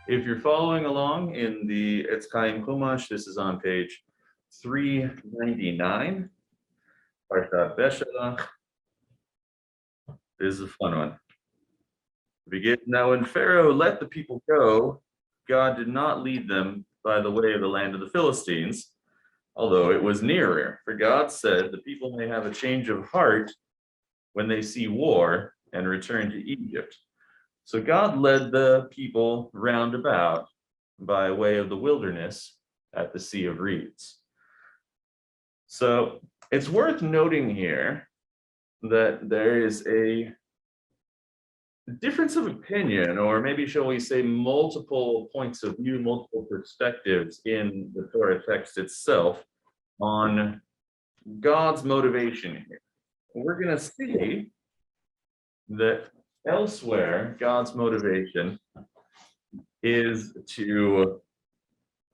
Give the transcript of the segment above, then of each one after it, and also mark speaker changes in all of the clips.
Speaker 1: If you're following along in the Etz Chaim Chumash, this is on page 399, Parashat Beshalach. This is a fun one. Begin. Now, when Pharaoh let the people go, God did not lead them by the way of the land of the Philistines, although it was nearer. For God said, the people may have a change of heart when they see war and return to Egypt. So God led the people round about by way of the wilderness at the Sea of Reeds. So it's worth noting here that there is a difference of opinion, or maybe shall we say multiple points of view, multiple perspectives in the Torah text itself on God's motivation here. We're going to see that elsewhere, God's motivation is to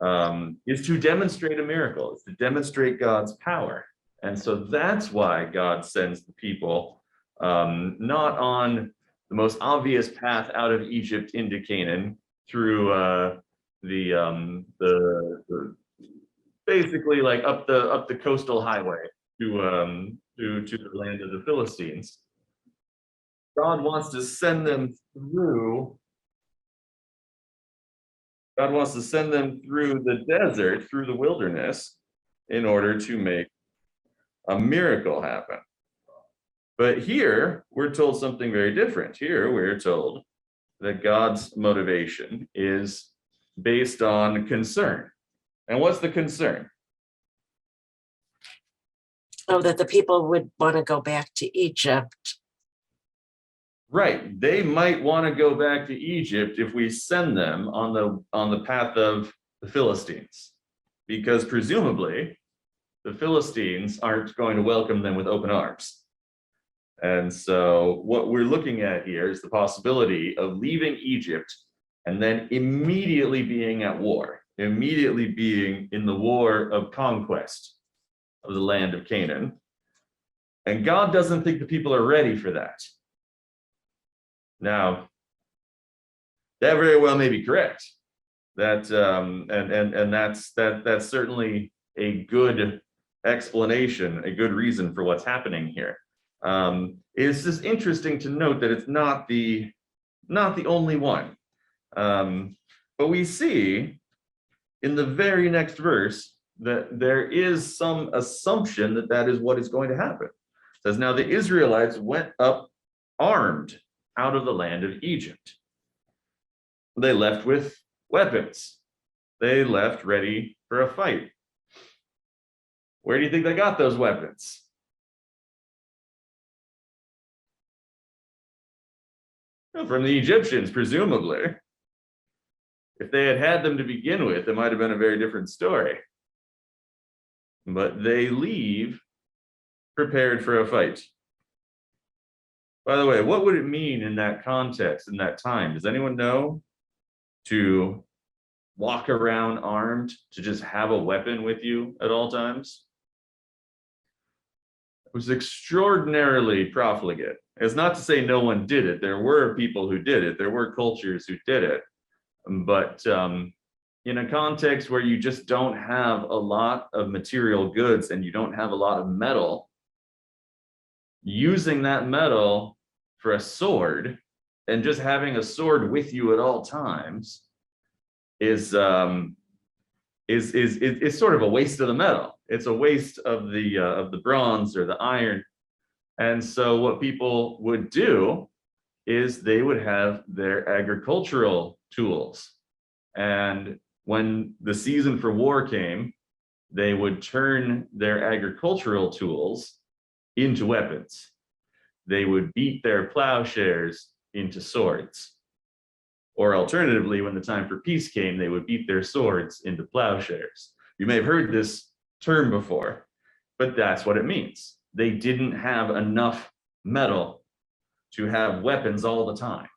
Speaker 1: demonstrate a miracle, is to demonstrate God's power. And so that's why God sends the people not on the most obvious path out of Egypt into Canaan through the basically like up the coastal highway to the land of the Philistines. God wants to send them through. God wants to send them through the desert, through the wilderness, in order to make a miracle happen. But here, we're told something very different. Here, we're told that God's motivation is based on concern. And what's the concern?
Speaker 2: Oh, that the people would want to go back to Egypt.
Speaker 1: Right. They might want to go back to Egypt if we send them on the path of the Philistines, because presumably the Philistines aren't going to welcome them with open arms. And so what we're looking at here is the possibility of leaving Egypt and then immediately being at war, immediately being in the war of conquest of the land of Canaan. And God doesn't think the people are ready for that. Now, that very well may be correct. That and that's certainly a good explanation, a good reason for what's happening here. It's just interesting to note that it's not the only one. But we see in the very next verse that there is some assumption that that is what is going to happen. It says, now the Israelites went up armed out of the land of Egypt. They left with weapons. They left ready for a fight. Where do you think they got those weapons? Well, from the Egyptians, presumably. If they had had them to begin with, it might have been a very different story. But they leave prepared for a fight. By the way, what would it mean in that context, in that time? Does anyone know? To walk around armed, to just have a weapon with you at all times? It was extraordinarily profligate. It's not to say no one did it. There were people who did it. There were cultures who did it. But in a context where you just don't have a lot of material goods and you don't have a lot of metal, using that metal for a sword and just having a sword with you at all times is sort of a waste of the metal. It's a waste of the bronze or the iron. And so what people would do is they would have their agricultural tools. And when the season for war came, they would turn their agricultural tools into weapons. They would beat their plowshares into swords. Or alternatively, when the time for peace came, they would beat their swords into plowshares. You may have heard this term before, but that's what it means. They didn't have enough metal to have weapons all the time.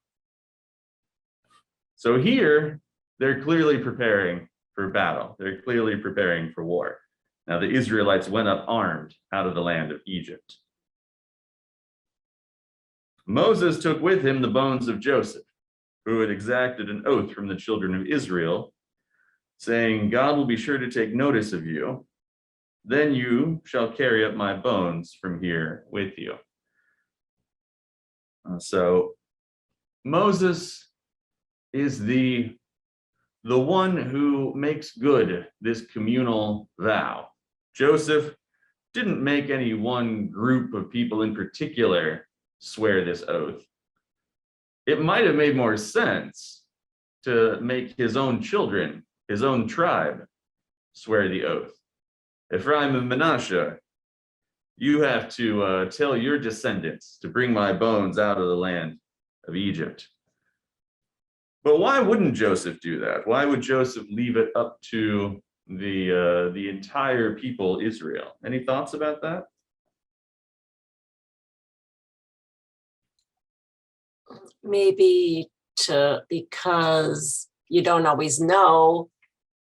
Speaker 1: So here, they're clearly preparing for battle. They're clearly preparing for war. Now, the Israelites went up armed out of the land of Egypt. Moses took with him the bones of Joseph, who had exacted an oath from the children of Israel, saying, God will be sure to take notice of you. Then you shall carry up my bones from here with you. So Moses is the one who makes good this communal vow. Joseph didn't make any one group of people in particular swear this oath. It might have made more sense to make his own children, his own tribe, swear the oath. Ephraim and Manasseh, you have to tell your descendants to bring my bones out of the land of Egypt. But why wouldn't Joseph do that? Why would Joseph leave it up to the entire people Israel? Any thoughts about that?
Speaker 2: Maybe because you don't always know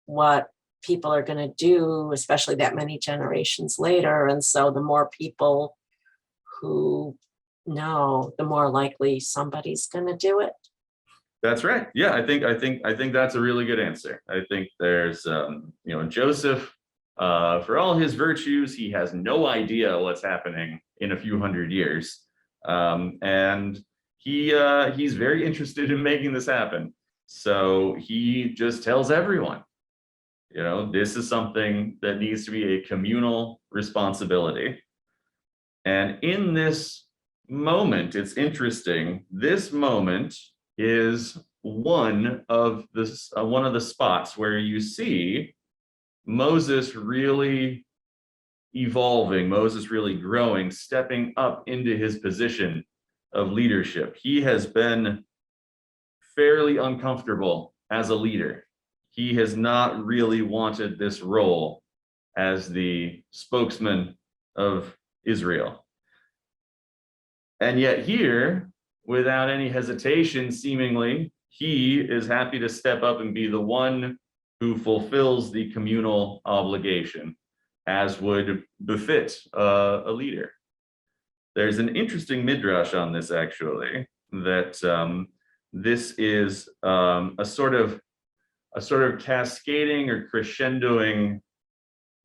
Speaker 2: what people are going to do, especially that many generations later. And so the more people who know, the more likely somebody's going to do it.
Speaker 1: That's right. Yeah, I think that's a really good answer. I think there's Joseph, for all his virtues, he has no idea what's happening in a few hundred years. And he's very interested in making this happen. So he just tells everyone, this is something that needs to be a communal responsibility. And in this moment, it's interesting, this moment is one of the spots where you see Moses really evolving, Moses really growing, stepping up into his position of leadership. He has been fairly uncomfortable as a leader. He has not really wanted this role as the spokesman of Israel. And yet here, without any hesitation, seemingly, he is happy to step up and be the one who fulfills the communal obligation, as would befit a leader. There's an interesting midrash on this, actually, that this is a sort of cascading or crescendoing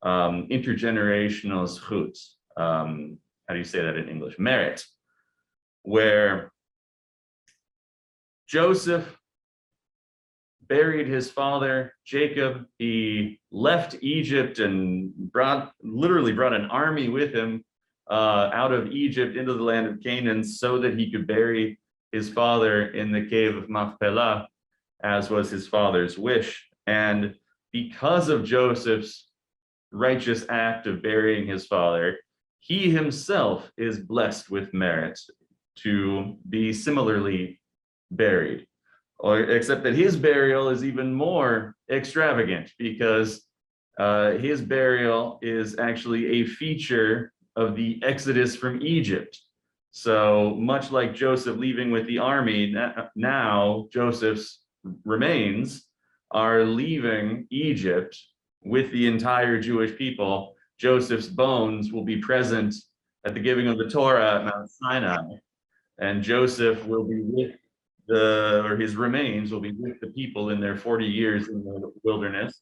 Speaker 1: intergenerational zchut. How do you say that in English? Merit, where Joseph buried his father Jacob. He left Egypt and literally brought an army with him out of Egypt into the land of Canaan so that he could bury his father in the cave of Machpelah, as was his father's wish. And because of Joseph's righteous act of burying his father, he himself is blessed with merit to be similarly buried, except that his burial is even more extravagant because his burial is actually a feature of the Exodus from Egypt. So much like Joseph leaving with the army, now Joseph's remains are leaving Egypt with the entire Jewish people. Joseph's bones will be present at the giving of the Torah at Mount Sinai, and Joseph will be with his remains will be with the people in their 40 years in the wilderness,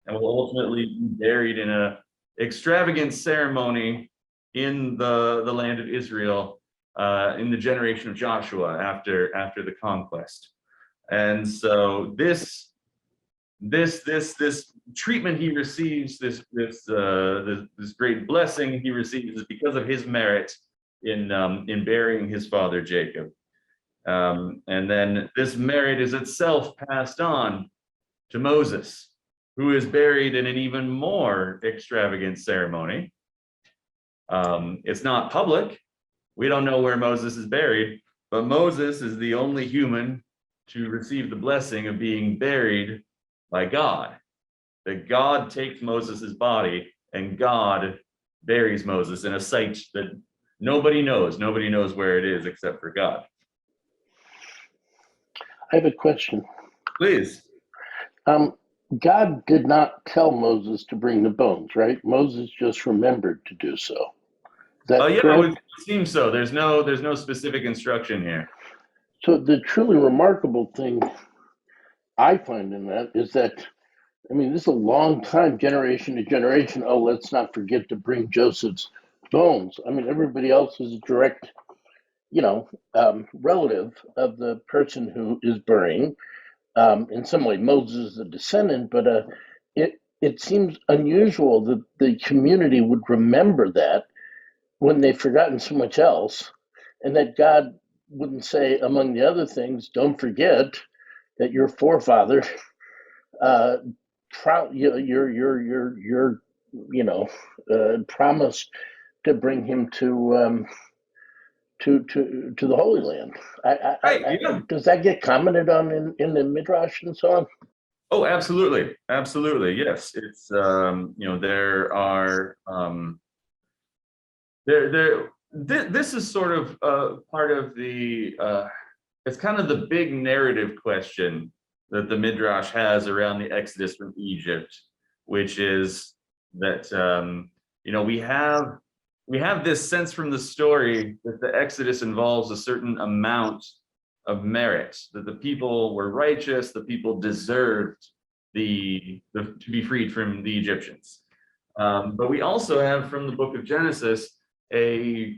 Speaker 1: and will ultimately be buried in an extravagant ceremony in the land of Israel in the generation of Joshua after the conquest. And so this treatment he receives, this great blessing he receives, is because of his merit in burying his father Jacob. And then this merit is itself passed on to Moses, who is buried in an even more extravagant ceremony. It's not public. We don't know where Moses is buried, but Moses is the only human to receive the blessing of being buried by God. That God takes Moses's body and God buries Moses in a site that nobody knows. Nobody knows where it is except for God.
Speaker 3: I have a question.
Speaker 1: Please.
Speaker 3: God did not tell Moses to bring the bones, right? Moses just remembered to do so. Is that
Speaker 1: Yeah,
Speaker 3: correct?
Speaker 1: it would seem so. There's no specific instruction here.
Speaker 3: So the truly remarkable thing I find in that is that, I mean, this is a long time, generation to generation. Oh, let's not forget to bring Joseph's bones. I mean, everybody else is a direct, relative of the person who is burying. In some way, Moses is a descendant, but it seems unusual that the community would remember that when they've forgotten so much else, and that God wouldn't say, among the other things, don't forget that your forefather, uh, your promised to bring him to the Holy Land.
Speaker 1: Right, yeah.
Speaker 3: Does that get commented on in the Midrash and so on?
Speaker 1: Oh, absolutely. Absolutely. Yes. It's there are this is sort of part of the it's kind of the big narrative question that the Midrash has around the Exodus from Egypt, which is that we have this sense from the story that the Exodus involves a certain amount of merit, that the people were righteous, the people deserved to be freed from the Egyptians. But we also have from the book of Genesis a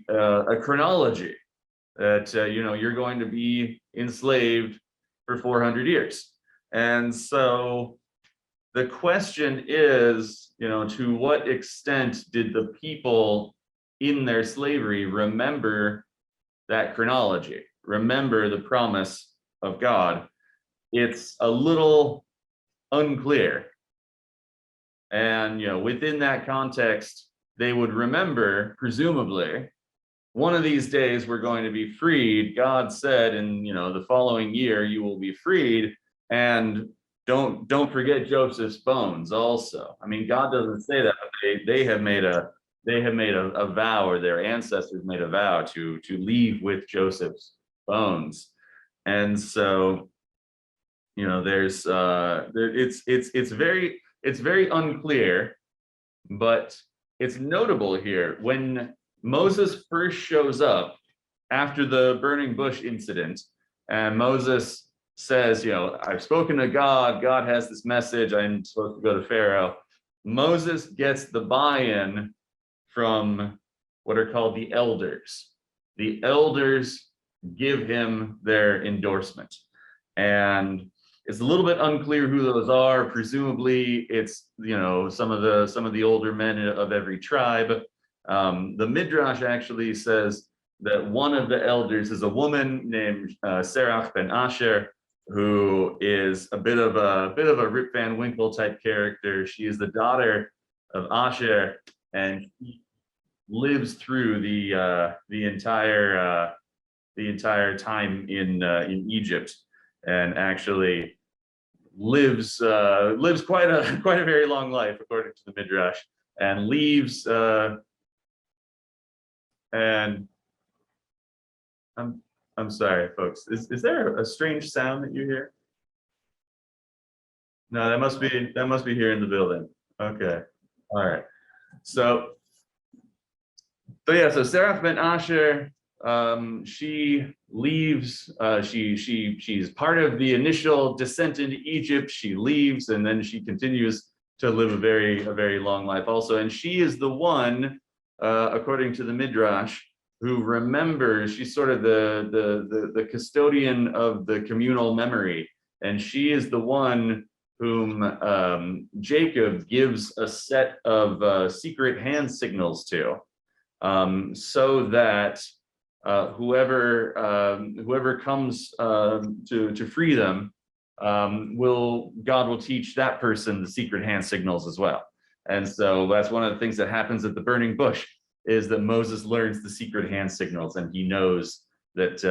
Speaker 1: chronology that you're going to be enslaved for 400 years. And so the question is, to what extent did the people in their slavery remember that chronology, remember the promise of God? It's a little unclear. And within that context, they would remember, presumably, one of these days we're going to be freed. God said in the following year you will be freed, and don't forget Joseph's bones also. I mean, God doesn't say that, but they have made a vow, or their ancestors made a vow to leave with Joseph's bones. And so there's it's very unclear, but it's notable here when Moses first shows up after the burning bush incident, and Moses says, I've spoken to God. God has this message. I'm supposed to go to Pharaoh. Moses gets the buy-in from what are called the elders. The elders give him their endorsement. And it's a little bit unclear who those are. Presumably, it's some of the older men of every tribe. The Midrash actually says that one of the elders is a woman named Serach ben Asher, who is a bit of a Rip Van Winkle type character. She is the daughter of Asher, and she lives through the entire time in Egypt, and actually lives quite a very long life according to the Midrash, and leaves and I'm sorry, folks. Is there a strange sound that you hear? No, that must be here in the building. Okay. All right. So yeah, so Seraph ben Asher, she leaves. She's part of the initial descent into Egypt. She leaves, and then she continues to live a very long life also. And she is the one, according to the Midrash, who remembers. She's sort of the custodian of the communal memory, and she is the one whom Jacob gives a set of secret hand signals to. So that whoever comes to free them, God will teach that person the secret hand signals as well. And so that's one of the things that happens at the burning bush, is that Moses learns the secret hand signals, and he knows that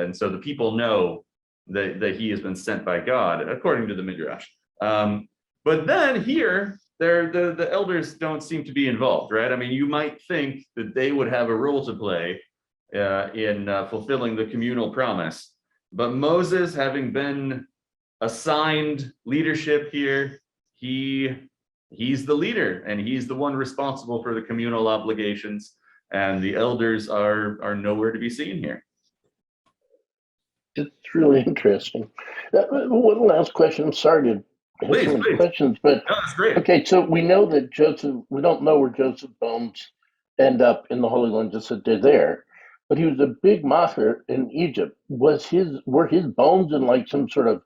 Speaker 1: and so the people know that he has been sent by God, according to the Midrash. But then here, the elders don't seem to be involved, right? I mean, you might think that they would have a role to play in fulfilling the communal promise, but Moses, having been assigned leadership here, he's the leader, and he's the one responsible for the communal obligations, and the elders are nowhere to be seen here.
Speaker 3: It's really interesting. One last question. I'm sorry to have
Speaker 1: Please,
Speaker 3: so many
Speaker 1: please.
Speaker 3: questions, but
Speaker 1: No, that's great.
Speaker 3: okay, so we know that Joseph, we don't know where Joseph's bones end up in the Holy Land, just that they're there. But he was a big macher in Egypt. Were his bones in like some sort of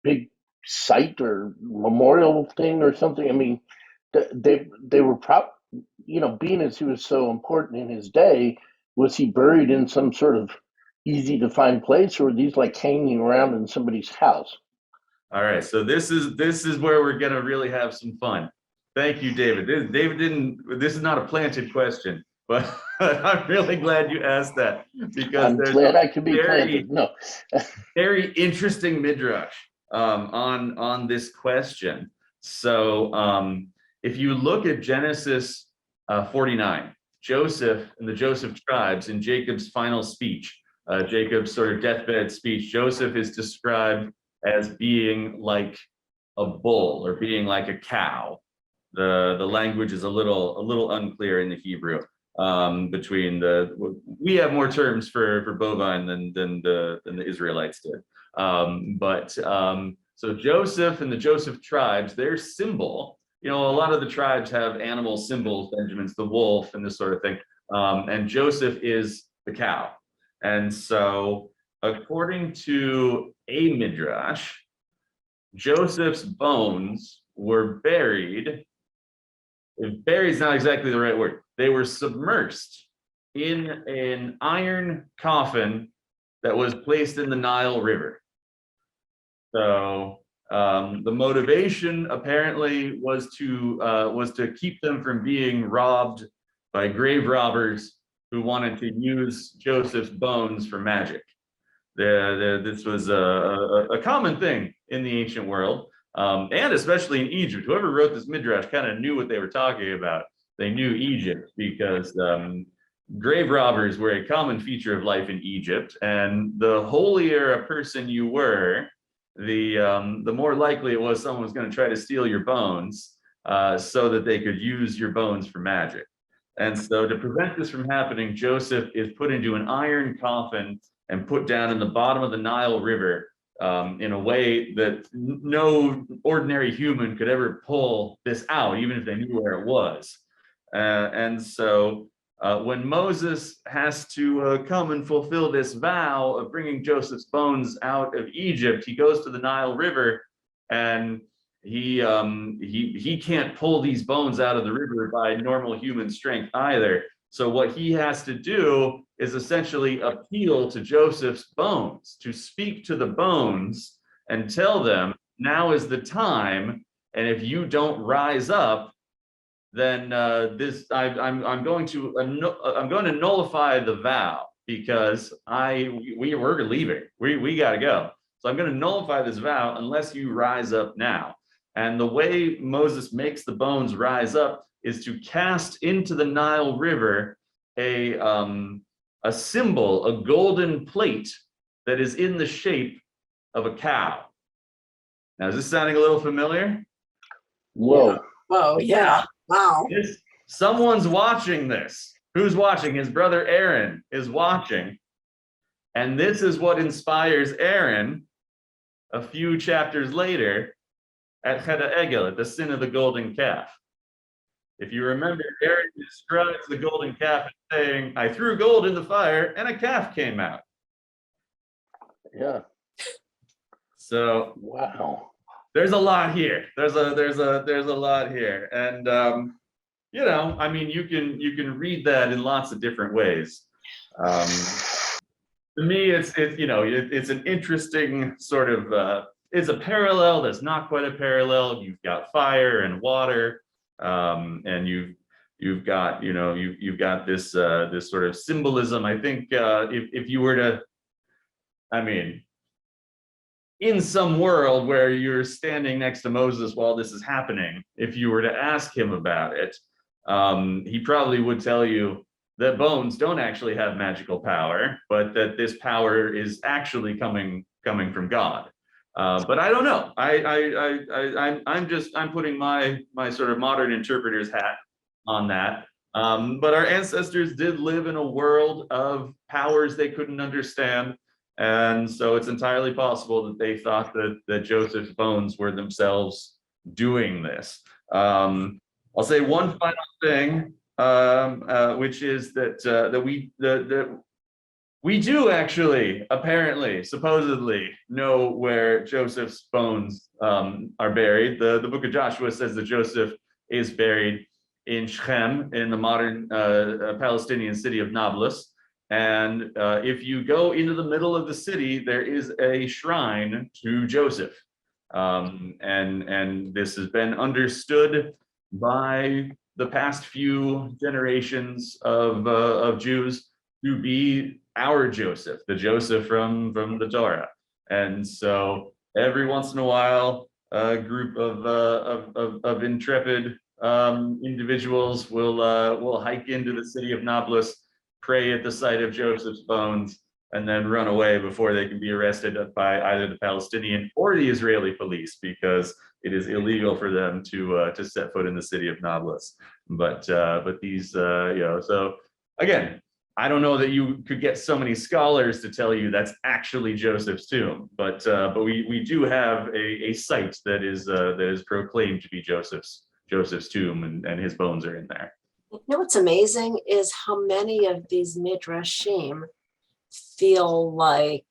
Speaker 3: big site or memorial thing or something? I mean, they were being as he was so important in his day, was he buried in some sort of easy to find place, or were these like hanging around in somebody's house?
Speaker 1: All right, so this is where we're gonna really have some fun. Thank you, David. David didn't. This is not a planted question, but I'm really glad you asked that because
Speaker 3: I'm
Speaker 1: there's
Speaker 3: glad
Speaker 1: a
Speaker 3: I could be
Speaker 1: very
Speaker 3: planted. No.
Speaker 1: very interesting midrash on this question. So if you look at Genesis 49, Joseph and the Joseph tribes in Jacob's final speech, Jacob's sort of deathbed speech, Joseph is described as being like a bull or being like a cow. The language is a little unclear in the Hebrew. We have more terms for bovine than the Israelites did. So Joseph and the Joseph tribes, their symbol, a lot of the tribes have animal symbols, Benjamin's the wolf and this sort of thing. And Joseph is the cow. And so according to a midrash, Joseph's bones were buried. Buried is not exactly the right word. They were submersed in an iron coffin that was placed in the Nile River. So the motivation apparently was to keep them from being robbed by grave robbers who wanted to use Joseph's bones for magic. This was a common thing in the ancient world, and especially in Egypt. Whoever wrote this midrash kind of knew what they were talking about. They knew Egypt because grave robbers were a common feature of life in Egypt, and the holier a person you were, the more likely it was someone was going to try to steal your bones so that they could use your bones for magic. And so to prevent this from happening, Joseph is put into an iron coffin and put down in the bottom of the Nile River in a way that no ordinary human could ever pull this out, even if they knew where it was. And so when Moses has to come and fulfill this vow of bringing Joseph's bones out of Egypt, he goes to the Nile River, and he can't pull these bones out of the river by normal human strength either. So what he has to do is essentially appeal to Joseph's bones, to speak to the bones and tell them, now is the time, and if you don't rise up, then I'm going to nullify the vow because we're leaving. We got to go. So I'm going to nullify this vow unless you rise up now. And the way Moses makes the bones rise up is to cast into the Nile River a symbol, a golden plate that is in the shape of a cow. Now, is this sounding a little familiar?
Speaker 3: Whoa.
Speaker 2: Yeah. Whoa, yeah. Wow.
Speaker 1: Someone's watching this. Who's watching? His brother Aaron is watching. And this is what inspires Aaron a few chapters later at Cheta Egel, at the sin of the golden calf. If you remember, Aaron describes the golden calf as saying, I threw gold in the fire and a calf came out.
Speaker 3: Yeah.
Speaker 1: So
Speaker 3: wow.
Speaker 1: There's a lot here. There's a lot here. And I mean, you can read that in lots of different ways. To me, it's an interesting sort of it's a parallel that's not quite a parallel. You've got fire and water, and you've got this this sort of symbolism. I think if you were to, I mean, in some world where you're standing next to Moses while this is happening, if you were to ask him about it, he probably would tell you that bones don't actually have magical power, but that this power is actually coming from God. But I don't know. I'm putting my sort of modern interpreter's hat on that. But our ancestors did live in a world of powers they couldn't understand. And so it's entirely possible that they thought that Joseph's bones were themselves doing this. I'll say one final thing, which is that we do actually, apparently, supposedly, know where Joseph's bones are buried. The book of Joshua says that Joseph is buried in Shechem, in the modern Palestinian city of Nablus. And if you go into the middle of the city, there is a shrine to Joseph. And this has been understood by the past few generations of Jews to be our Joseph, the Joseph from the Torah. And so every once in a while, a group of intrepid individuals will hike into the city of Nablus, pray at the site of Joseph's bones, and then run away before they can be arrested by either the Palestinian or the Israeli police, because it is illegal for them to set foot in the city of Nablus. But these, so again, I don't know that you could get so many scholars to tell you that's actually Joseph's tomb, but we do have a site that is proclaimed to be Joseph's tomb, and his bones are in there.
Speaker 2: You know what's amazing is how many of these midrashim feel like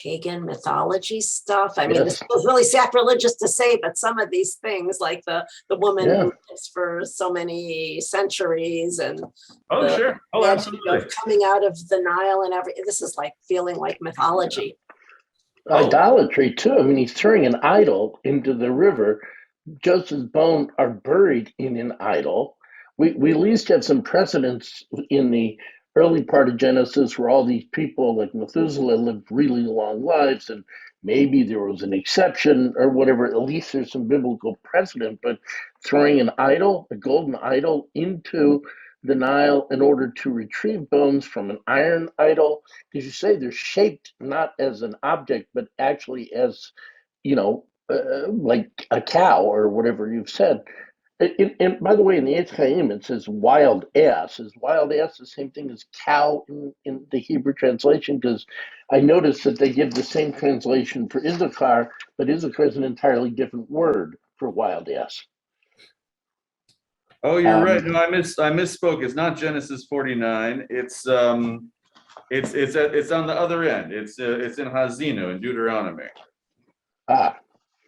Speaker 2: pagan mythology stuff. I mean, this was really sacrilegious to say, but some of these things, like the woman who lives for so many centuries, and
Speaker 1: sure, absolutely,
Speaker 2: of coming out of the Nile and this is like feeling like mythology.
Speaker 3: Idolatry too. I mean, he's throwing an idol into the river. Joseph's bones are buried in an idol. We at least have some precedents in the early part of Genesis where all these people like Methuselah lived really long lives, and maybe there was an exception or whatever. At least there's some biblical precedent, but throwing an idol, a golden idol, into the Nile in order to retrieve bones from an iron idol, because you say they're shaped not as an object, but actually as, like a cow or whatever you've said. And by the way, in the Eitz Chaim, it says wild ass. Is wild ass the same thing as cow in the Hebrew translation? Because I noticed that they give the same translation for Issachar, but Issachar is an entirely different word for wild ass.
Speaker 1: Oh, you're right. No, I misspoke. It's not Genesis 49. It's on the other end. It's in Hazinu in Deuteronomy.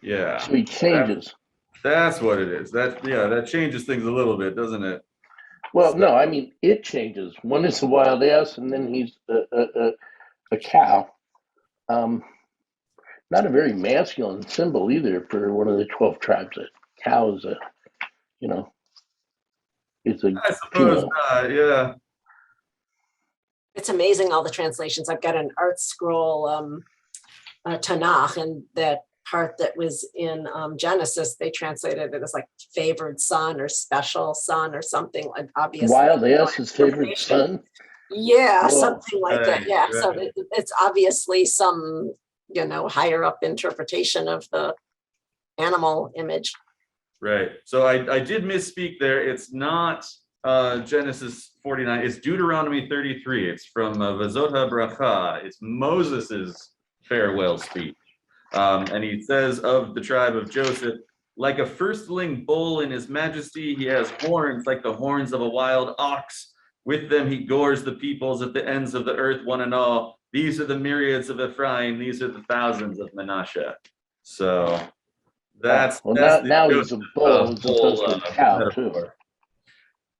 Speaker 1: Yeah.
Speaker 3: So he changes.
Speaker 1: That's what it is. That changes things a little bit, doesn't it?
Speaker 3: Well, no, I mean it changes. One is a wild ass, and then he's a cow. Not a very masculine symbol either for one of the 12 tribes. A cow is it's a.
Speaker 1: I suppose not. Yeah.
Speaker 2: It's amazing, all the translations. I've got an art scroll Tanakh, and that part that was in Genesis, they translated it as like favored son or special son or something, like obviously.
Speaker 3: Wild ass is favored son?
Speaker 2: Yeah, something like that. Yeah,
Speaker 1: right.
Speaker 2: So it's obviously some, higher up interpretation of the animal image.
Speaker 1: Right. So I did misspeak there. It's not Genesis 49. It's Deuteronomy 33. It's from Vazot HaBracha. It's Moses's farewell speech. And he says of the tribe of Joseph, like a firstling bull in his majesty, he has horns like the horns of a wild ox. With them he gores the peoples at the ends of the earth, one and all. These are the myriads of Ephraim. These are the thousands of Manasseh. So
Speaker 3: now he's a bull as opposed to a cow
Speaker 1: metaphor.
Speaker 3: too.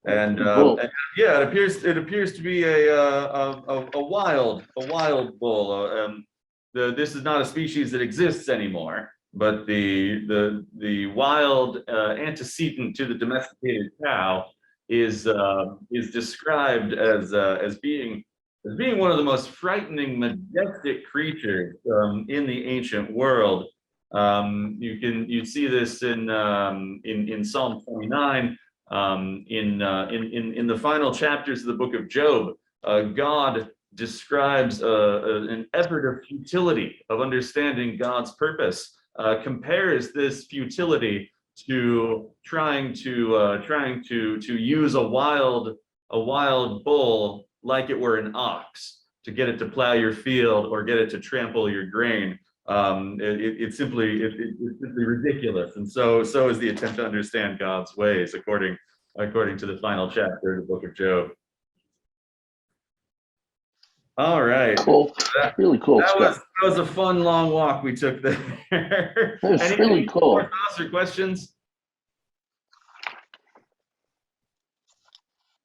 Speaker 1: And it appears to be a wild bull. This is not a species that exists anymore, but the wild antecedent to the domesticated cow is described as being one of the most frightening, majestic creatures in the ancient world. You see this in Psalm 29. In the final chapters of the book of Job, God describes an effort of futility of understanding God's purpose, compares this futility to trying to use a wild bull like it were an ox to get it to plow your field or get it to trample your grain. It's simply ridiculous. And so is the attempt to understand God's ways according to the final chapter of the book of Job. All right.
Speaker 3: Cool. Really cool
Speaker 1: That
Speaker 3: stuff.
Speaker 1: was a fun long walk we took there.
Speaker 3: That's really cool.
Speaker 1: More thoughts or questions?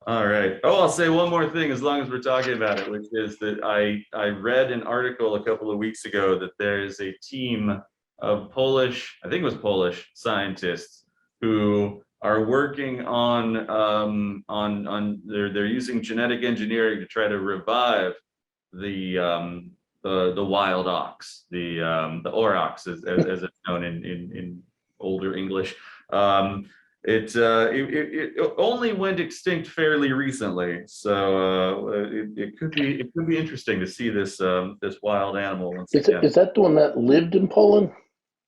Speaker 1: All right. Oh, I'll say one more thing as long as we're talking about it, which is that I read an article a couple of weeks ago that there's a team of Polish, I think it was Polish scientists who are working on they're using genetic engineering to try to revive the wild ox, the aurochs as it's known in older English. It only went extinct fairly recently, so it could be interesting to see this wild animal once again.
Speaker 3: Is that the one that lived in Poland?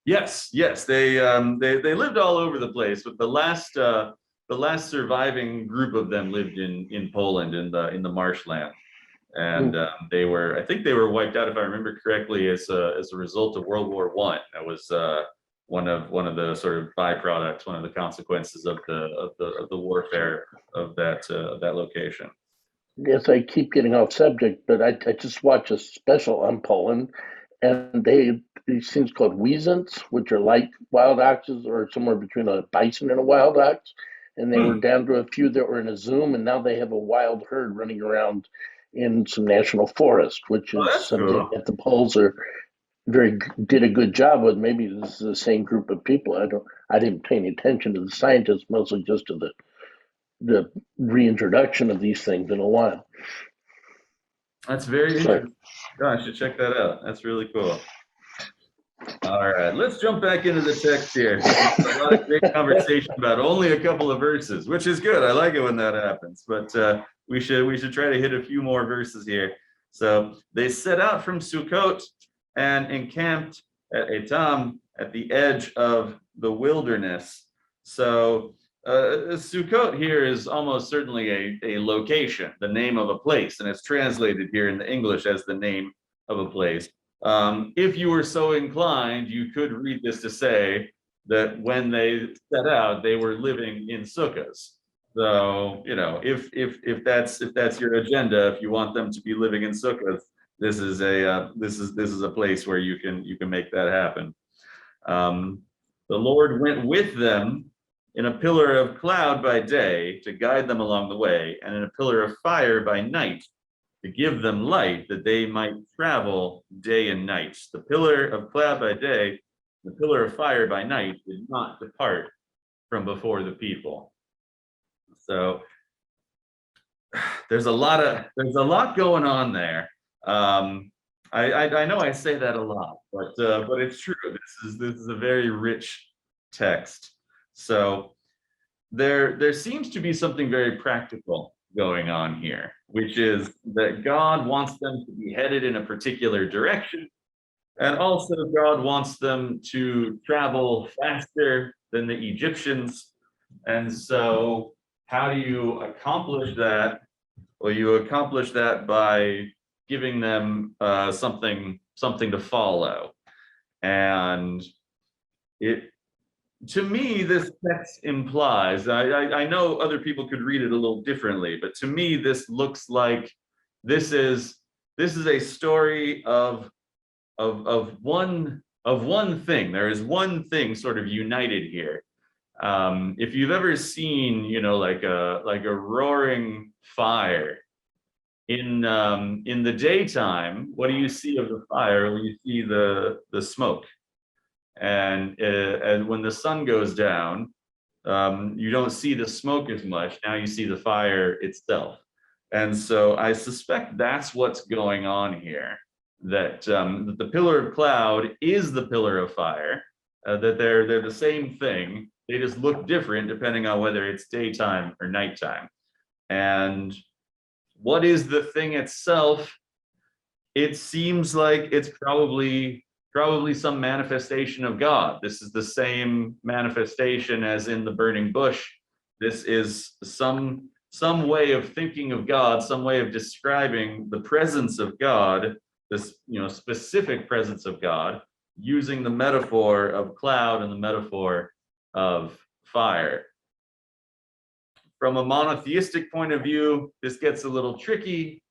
Speaker 1: Yes, they lived all over the place, but the last surviving group of them lived in Poland in the marshland, and I think they were wiped out, if I remember correctly, as a result of World War I. That was one of the sort of byproducts, one of the consequences of the warfare of that location.
Speaker 3: Yes, I keep getting off subject, but I just watched a special on Poland, and these things called weasants, which are like wild oxes or somewhere between a bison and a wild ox, and they were down to a few that were in a zoom, and now they have a wild herd running around in some national forest, which is something
Speaker 1: cool.
Speaker 3: that the Poles did a good job with. Maybe this is the same group of people. I didn't pay any attention to the scientists, mostly just to the reintroduction of these things in a while.
Speaker 1: That's very interesting. Oh, I should check that out. That's really cool. All right, let's jump back into the text here. A lot of great conversation about only a couple of verses, which is good. I like it when that happens. But we should try to hit a few more verses here. So they set out from Sukkot and encamped at Etam at the edge of the wilderness. So Sukkot here is almost certainly a location, the name of a place, and it's translated here in the English as the name of a place. If you were so inclined, you could read this to say that when they set out, they were living in sukkahs. So, if that's your agenda, if you want them to be living in sukkahs, this is a place where you can make that happen. The Lord went with them in a pillar of cloud by day to guide them along the way, and in a pillar of fire by night to give them light, that they might travel day and night. The pillar of cloud by day, the pillar of fire by night did not depart from before the people. So there's a lot going on there. I know I say that a lot, but it's true. This is a very rich text. So there seems to be something very practical going on here, which is that God wants them to be headed in a particular direction, and also God wants them to travel faster than the Egyptians. And so how do you accomplish that? Well, you accomplish that by giving them something to follow. And to me, this text implies, I know other people could read it a little differently, but to me, this looks like this is a story of one thing. There is one thing sort of united here. If you've ever seen, like a roaring fire in the daytime, what do you see of the fire? Well, you see the smoke. And when the sun goes down, you don't see the smoke as much. Now you see the fire itself. And so I suspect that's what's going on here, that the pillar of cloud is the pillar of fire, that they're the same thing. They just look different depending on whether it's daytime or nighttime. And what is the thing itself? It seems like it's probably some manifestation of God. This is the same manifestation as in the burning bush. This is some some way of thinking of God, some way of describing the presence of God, this specific presence of God, using the metaphor of cloud and the metaphor of fire. From a monotheistic point of view, this gets a little tricky,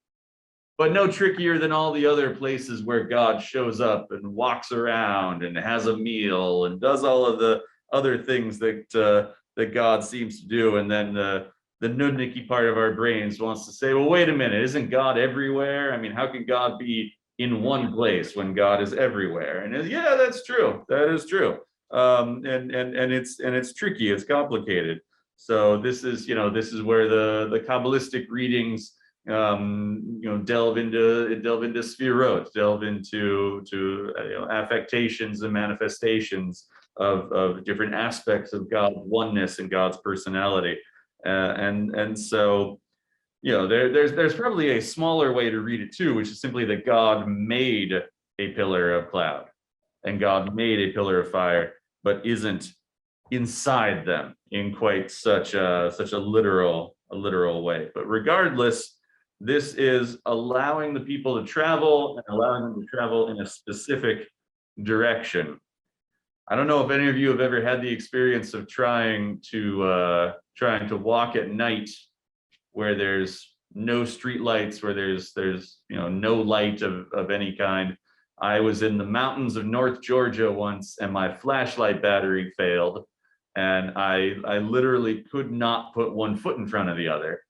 Speaker 1: but no trickier than all the other places where God shows up and walks around and has a meal and does all of the other things that God seems to do. And then the nudnicky part of our brains wants to say, well, wait a minute, isn't God everywhere? I mean, how can God be in one place when God is everywhere? And yeah, that's true. That is true. And it's tricky. It's complicated. So this is where the Kabbalistic readings delve into sphirot, delve into affectations and manifestations of different aspects of God's oneness and God's personality. And so there's probably a smaller way to read it too, which is simply that God made a pillar of cloud and God made a pillar of fire, but isn't inside them in quite such a literal way. But regardless, this is allowing the people to travel and allowing them to travel in a specific direction. I don't know if any of you have ever had the experience of trying to walk at night where there's no street lights, where there's no light of any kind. I was in the mountains of North Georgia once and my flashlight battery failed. And I literally could not put one foot in front of the other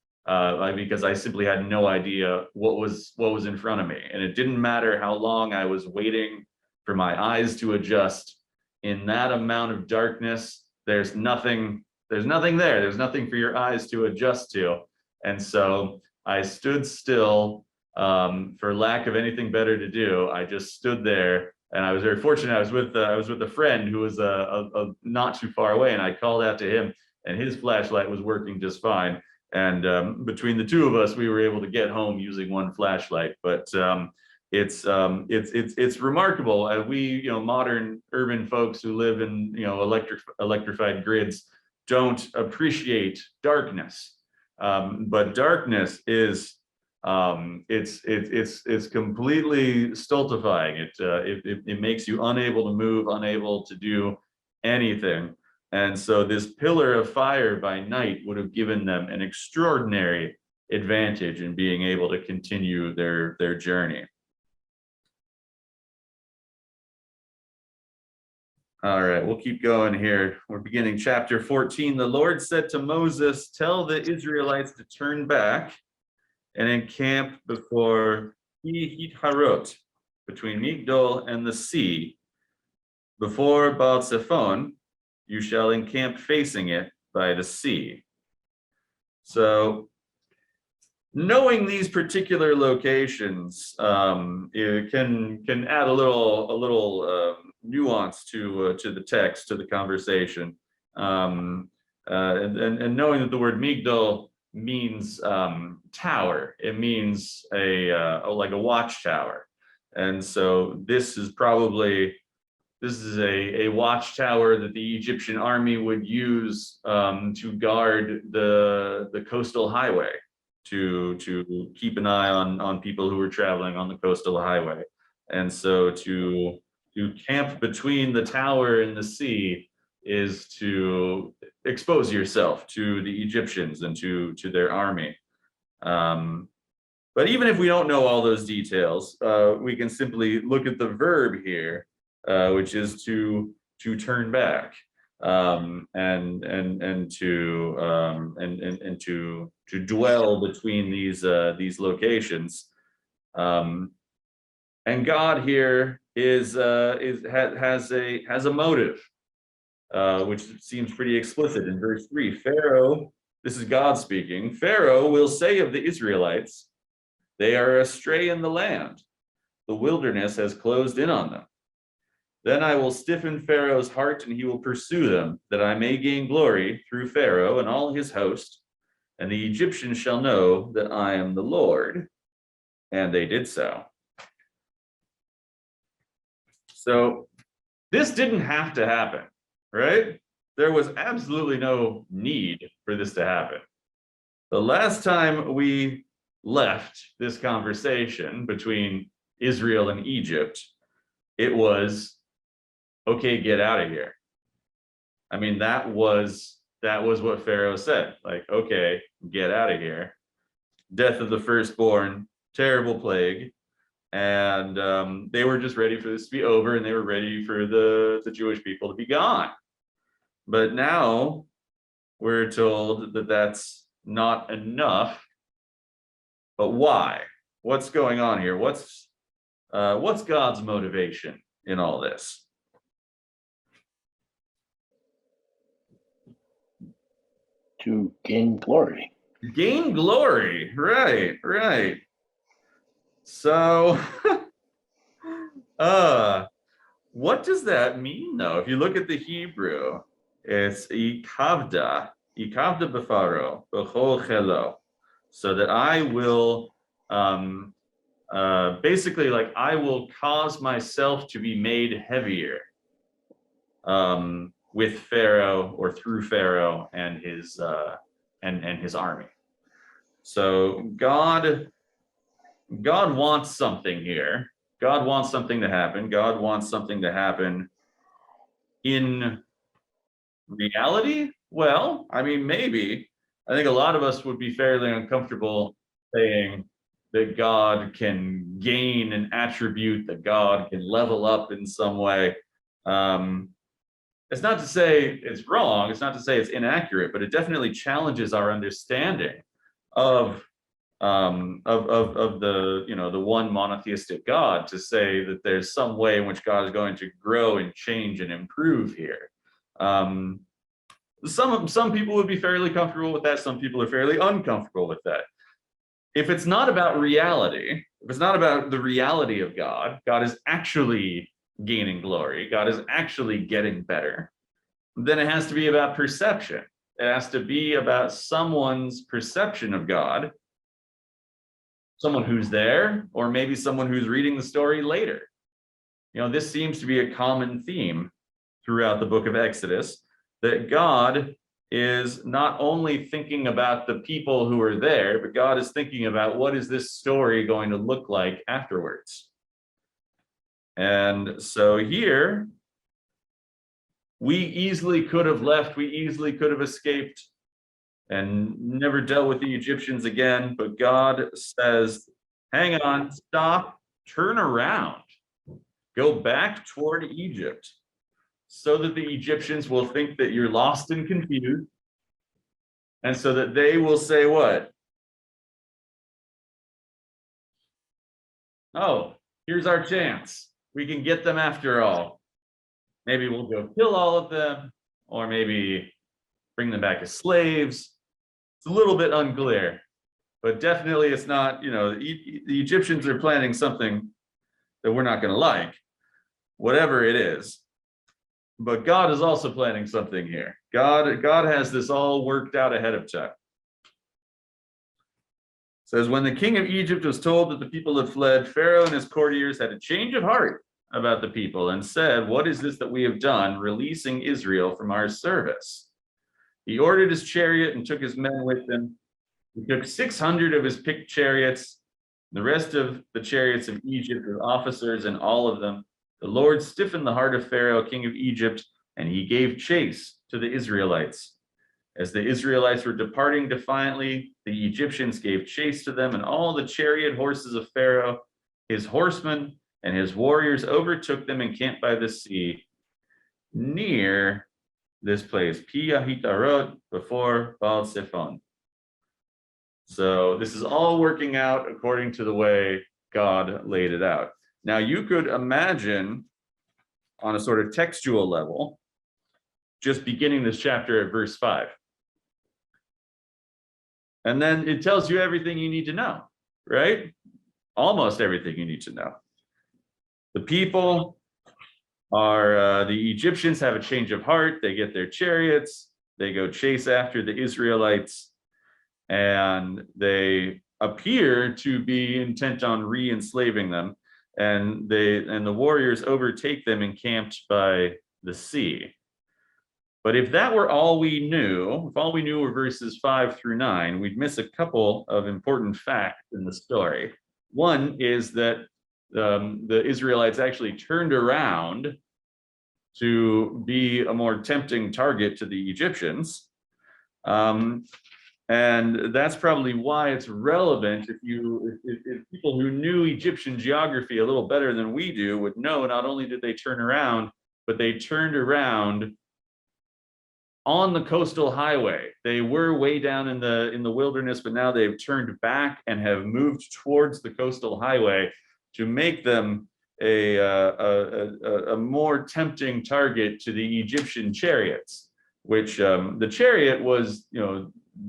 Speaker 1: because I simply had no idea what was in front of me. And it didn't matter how long I was waiting for my eyes to adjust. In that amount of darkness, there's nothing there. There's nothing for your eyes to adjust to. And so I stood still for lack of anything better to do. I just stood there. And I was very fortunate. I was with a friend who was not too far away, and I called out to him, and his flashlight was working just fine. And between the two of us, we were able to get home using one flashlight. But it's remarkable. We modern urban folks who live in electrified grids don't appreciate darkness, but darkness is. It's completely stultifying. It makes you unable to move, unable to do anything. And so this pillar of fire by night would have given them an extraordinary advantage in being able to continue their journey. All right, we'll keep going here. We're beginning chapter 14. The Lord said to Moses, "Tell the Israelites to turn back and encamp before Harot, between Migdol and the sea. Before Baal Zephon, you shall encamp facing it by the sea." So, knowing these particular locations it can add a little nuance to the text, to the conversation, and knowing that the word Migdol means tower. It means like a watchtower. And so this is a watchtower that the Egyptian army would use to guard the coastal highway, to keep an eye on people who were traveling on the coastal highway. And so to camp between the tower and the sea is to expose yourself to the Egyptians and to their army. But even if we don't know all those details, we can simply look at the verb here, which is to turn back, and to dwell between these locations. And God here has a motive. Which seems pretty explicit in verse 3. Pharaoh, this is God speaking, Pharaoh will say of the Israelites, "They are astray in the land. The wilderness has closed in on them. Then I will stiffen Pharaoh's heart, and he will pursue them, that I may gain glory through Pharaoh and all his host, and the Egyptians shall know that I am the Lord." And they did so. So this didn't have to happen. Right? There was absolutely no need for this to happen. The last time we left this conversation between Israel and Egypt, it was, okay, get out of here. I mean, that was what Pharaoh said. Like, okay, get out of here. Death of the firstborn, terrible plague. And they were just ready for this to be over, and they were ready for the Jewish people to be gone. But now we're told that that's not enough. But why? What's going on here? What's God's motivation in all this?
Speaker 3: To gain glory.
Speaker 1: Gain glory, right. So, what does that mean, though? If you look at the Hebrew, it's ikavda befaro b'chol chelo, so that I will, basically, like, I will cause myself to be made heavier, with Pharaoh, or through Pharaoh and his army. So God wants something here. God wants something to happen. God wants something to happen in reality. Well, I mean, maybe. I think a lot of us would be fairly uncomfortable saying that God can gain an attribute, that God can level up in some way. It's not to say it's wrong. It's not to say it's inaccurate, but it definitely challenges our understanding of the, you know, the one monotheistic God, to say that there's some way in which God is going to grow and change and improve here. Some people would be fairly comfortable with that. Some people are fairly uncomfortable with that. If it's not about reality, if it's not about the reality of God, God is actually gaining glory, God is actually getting better, then it has to be about perception. It has to be about someone's perception of God, someone who's there, or maybe someone who's reading the story later. You know, this seems to be a common theme throughout the book of Exodus, that God is not only thinking about the people who are there, but God is thinking about, what is this story going to look like afterwards? And so here, we easily could have left, we easily could have escaped and never dealt with the Egyptians again, but God says, hang on, stop, turn around, go back toward Egypt, so that the Egyptians will think that you're lost and confused, and so that they will say what? Oh, here's our chance. We can get them after all. Maybe we'll go kill all of them, or maybe bring them back as slaves. It's a little bit unclear, but definitely it's not, you know, the Egyptians are planning something that we're not going to like, whatever it is. But God is also planning something here. God has this all worked out ahead of time. It says, when the king of Egypt was told that the people had fled, Pharaoh and his courtiers had a change of heart about the people and said, what is this that we have done, releasing Israel from our service? He ordered his chariot and took his men with him. He took 600 of his picked chariots, the rest of the chariots of Egypt with officers in all of them. The Lord stiffened the heart of Pharaoh, king of Egypt, and he gave chase to the Israelites. As the Israelites were departing defiantly, the Egyptians gave chase to them, and all the chariot horses of Pharaoh, his horsemen, and his warriors overtook them and camped by the sea near this place, Pi Hahitarot, before Baal Zephon. So this is all working out according to the way God laid it out. Now you could imagine, on a sort of textual level, just beginning this chapter at verse 5. And then it tells you everything you need to know, right? Almost everything you need to know. The people are, the Egyptians have a change of heart. They get their chariots. They go chase after the Israelites. And they appear to be intent on re-enslaving them. And the warriors overtake them encamped by the sea. But if that were all we knew, if all we knew were verses 5 through 9, we'd miss a couple of important facts in the story. One is that the Israelites actually turned around to be a more tempting target to the Egyptians. And that's probably why it's relevant. If people who knew Egyptian geography a little better than we do would know, not only did they turn around, but they turned around on the coastal highway. They were way down in the wilderness, but now they've turned back and have moved towards the coastal highway to make them a more tempting target to the Egyptian chariots, which the chariot was,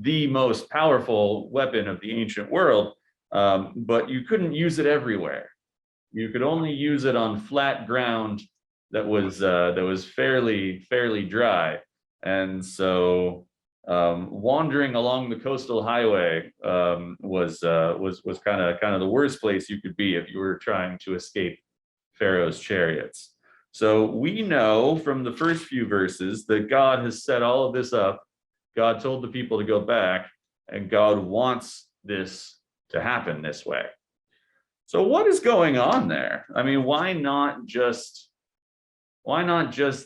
Speaker 1: the most powerful weapon of the ancient world, but you couldn't use it everywhere. You could only use it on flat ground that was fairly dry. And so wandering along the coastal highway was kind of the worst place you could be if you were trying to escape Pharaoh's chariots. So we know from the first few verses that God has set all of this up. God told the people to go back, and God wants this to happen this way. So what is going on there? I mean, why not just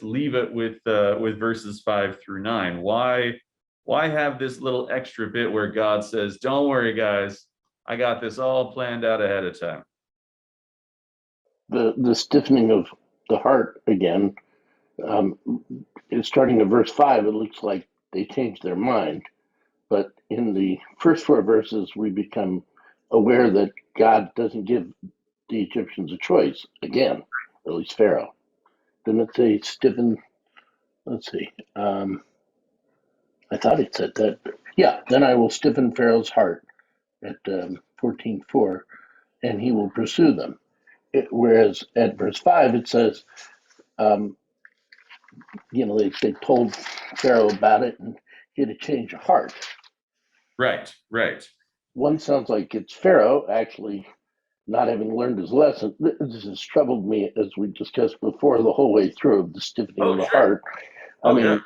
Speaker 1: leave it with verses 5 through 9? Why have this little extra bit where God says, "Don't worry, guys, I got this all planned out ahead of time"?
Speaker 3: The stiffening of the heart again. Starting at verse 5, it looks like they changed their mind. But in the first 4 verses, we become aware that God doesn't give the Egyptians a choice again, at least Pharaoh. Didn't it say stiffen? Let's see. I thought it said that. Yeah, then I will stiffen Pharaoh's heart at 14:4, and he will pursue them. Whereas at verse 5, it says, they told Pharaoh about it and he had a change of heart.
Speaker 1: Right.
Speaker 3: One sounds like it's Pharaoh actually not having learned his lesson. This has troubled me, as we discussed before, the whole way through, the stiffening of the heart. I mean,
Speaker 1: yeah.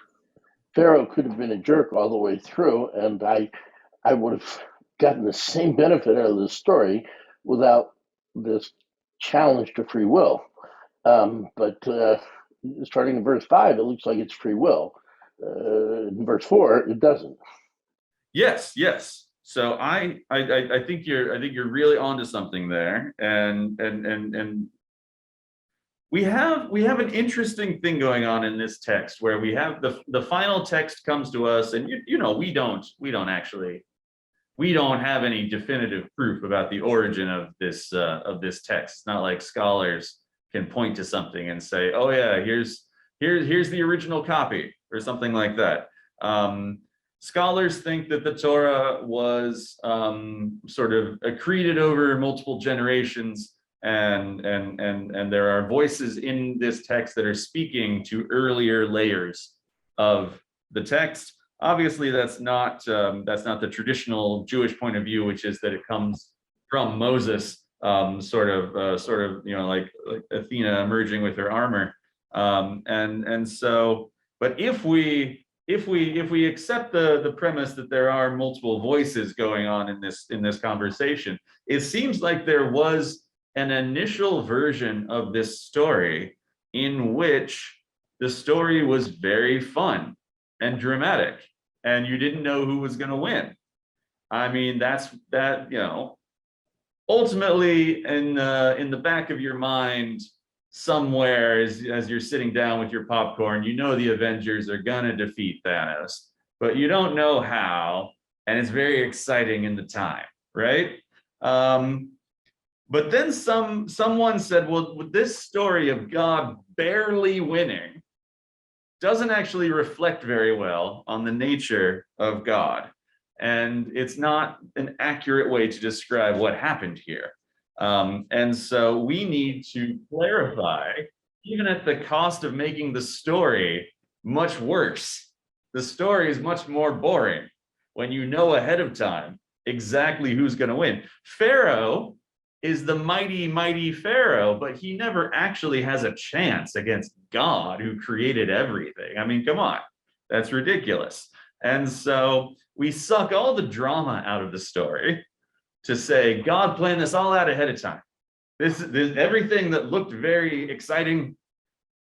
Speaker 3: Pharaoh could have been a jerk all the way through, and I would have gotten the same benefit out of this story without this challenge to free will. But starting in verse 5, it looks like it's free will. In verse 4, it doesn't.
Speaker 1: Yes. So I think you're really onto something there, and we have an interesting thing going on in this text where we have the final text comes to us, and we don't have any definitive proof about the origin of this text. It's not like scholars can point to something and say, oh yeah, here's the original copy or something like that. Scholars think that the Torah was sort of accreted over multiple generations, and there are voices in this text that are speaking to earlier layers of the text. Obviously, that's not the traditional Jewish point of view, which is that it comes from Moses, sort of like Athena emerging with her armor, and so. But if we accept the premise that there are multiple voices going on in this conversation, it seems like there was an initial version of this story in which the story was very fun and dramatic, and you didn't know who was going to win. I mean, ultimately in the back of your mind somewhere, as you're sitting down with your popcorn, the Avengers are gonna defeat Thanos, but you don't know how, and it's very exciting in the time, right? But then someone said, well, this story of God barely winning doesn't actually reflect very well on the nature of God, and it's not an accurate way to describe what happened here. And so we need to clarify, even at the cost of making the story much worse. The story is much more boring when you know ahead of time exactly who's going to win. Pharaoh is the mighty, mighty Pharaoh, but he never actually has a chance against God, who created everything. I mean, come on. That's ridiculous. And so we suck all the drama out of the story to say God planned this all out ahead of time. This everything that looked very exciting,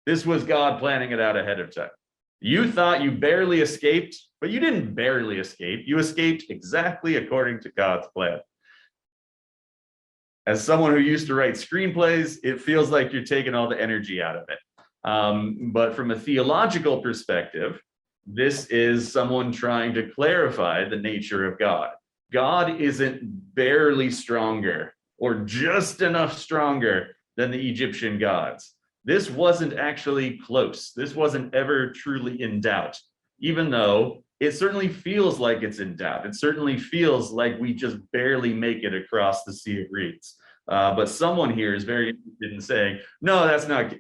Speaker 1: this was God planning it out ahead of time. You thought you barely escaped, but you didn't barely escape. You escaped exactly according to God's plan. As someone who used to write screenplays, it feels like you're taking all the energy out of it. But from a theological perspective, this is someone trying to clarify the nature of God. God isn't barely stronger or just enough stronger than the Egyptian gods. This wasn't actually close. This wasn't ever truly in doubt, even though it certainly feels like it's in doubt. It certainly feels like we just barely make it across the Sea of Reeds. But someone here is very interested in saying, no, that's not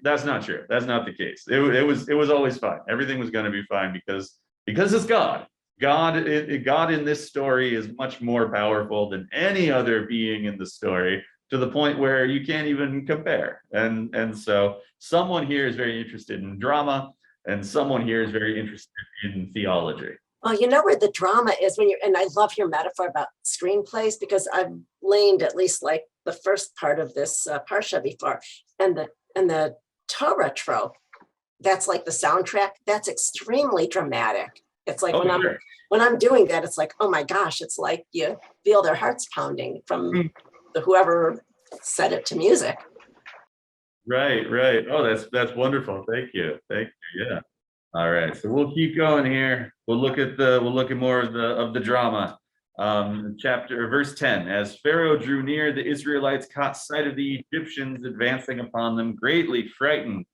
Speaker 1: true. That's not the case. It was always fine. Everything was going to be fine because it's God. God in this story is much more powerful than any other being in the story, to the point where you can't even compare. And so someone here is very interested in drama, and someone here is very interested in theology.
Speaker 2: Well, you know where the drama is and I love your metaphor about screenplays, because I've laned at least like the first part of this Parsha before, and the Torah trope, that's like the soundtrack, that's extremely dramatic. It's like when I'm doing that, it's like, oh my gosh, it's like you feel their hearts pounding from whoever set it to music.
Speaker 1: Right. Oh, that's wonderful. Thank you. Yeah. All right. So we'll keep going here. We'll look at more of the drama. Verse 10. As Pharaoh drew near, the Israelites caught sight of the Egyptians advancing upon them, greatly frightened.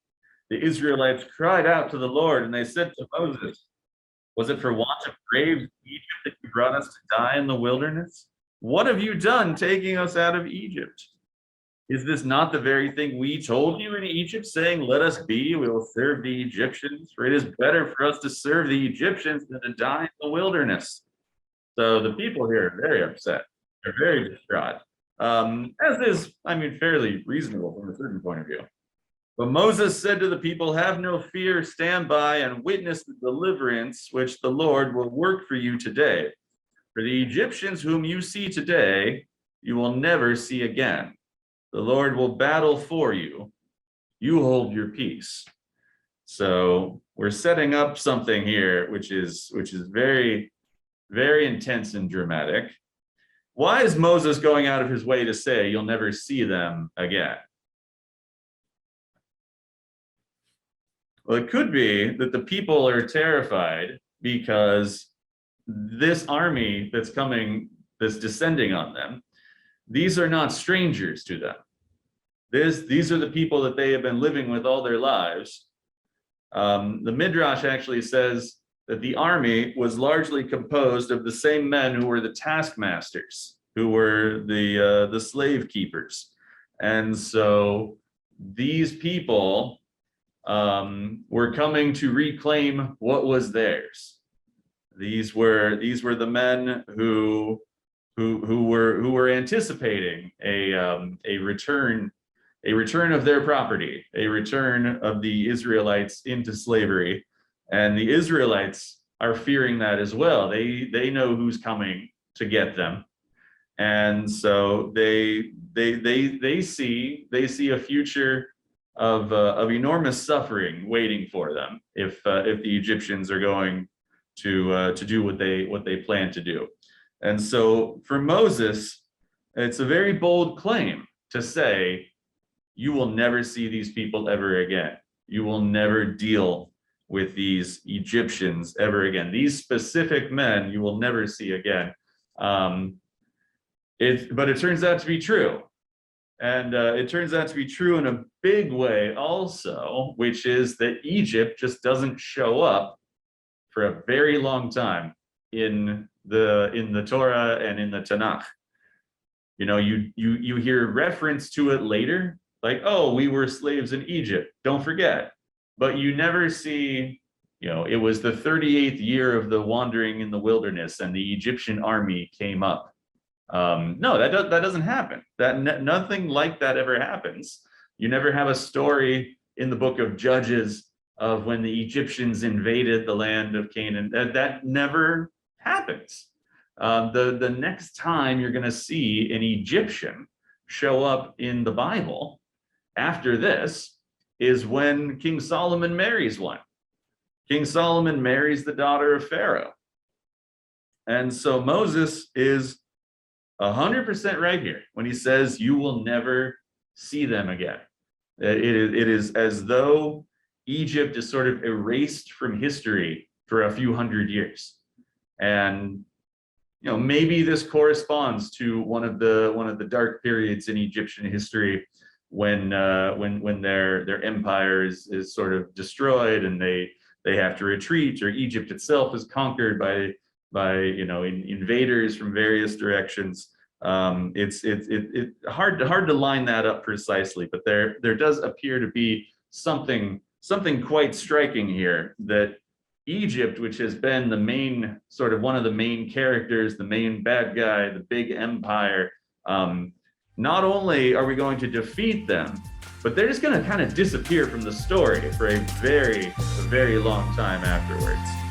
Speaker 1: The Israelites cried out to the Lord, and they said to Moses, "Was it for want of graves in Egypt that you brought us to die in the wilderness? What have you done taking us out of Egypt? Is this not the very thing we told you in Egypt, saying, 'Let us be, we will serve the Egyptians'? For it is better for us to serve the Egyptians than to die in the wilderness." So the people here are very upset. They're very distraught. As is, fairly reasonable from a certain point of view. But Moses said to the people, "Have no fear, stand by and witness the deliverance which the Lord will work for you today. For the Egyptians whom you see today, you will never see again. The Lord will battle for you. You hold your peace." So we're setting up something here which is very, very intense and dramatic. Why is Moses going out of his way to say you'll never see them again? Well, it could be that the people are terrified because this army that's descending on them, these are not strangers to them. These are the people that they have been living with all their lives. The Midrash actually says that the army was largely composed of the same men who were the taskmasters, who were the slave keepers. And so these people were coming to reclaim what was theirs. These were the men who were anticipating a return of their property, a return of the Israelites into slavery, and the Israelites are fearing that as well. They know who's coming to get them, and so they see a future of enormous suffering waiting for them if the Egyptians are going to do what they plan to do. And so for Moses, it's a very bold claim to say, you will never see these people ever again. You will never deal with these Egyptians ever again. These specific men you will never see again. But it turns out to be true. And it turns out to be true in a big way also, which is that Egypt just doesn't show up for a very long time in the Torah and in the Tanakh. You know, you hear reference to it later, like, oh, we were slaves in Egypt, don't forget. But you never see, it was the 38th year of the wandering in the wilderness and the Egyptian army came up. No, that doesn't happen. Nothing like that ever happens. You never have a story in the book of Judges of when the Egyptians invaded the land of Canaan. That never happens. The next time you're going to see an Egyptian show up in the Bible after this is when King Solomon marries one. King Solomon marries the daughter of Pharaoh. And so Moses is 100% right here when he says, you will never see them again. It is as though Egypt is sort of erased from history for a few hundred years. And maybe this corresponds to one of the dark periods in Egyptian history when their empire is sort of destroyed and they have to retreat, or Egypt itself is conquered by invaders from various directions. It's hard to line that up precisely, but there does appear to be something quite striking here, that Egypt, which has been the main sort of one of the main characters, the main bad guy, the big empire, not only are we going to defeat them, but they're just going to kind of disappear from the story for a very long time afterwards.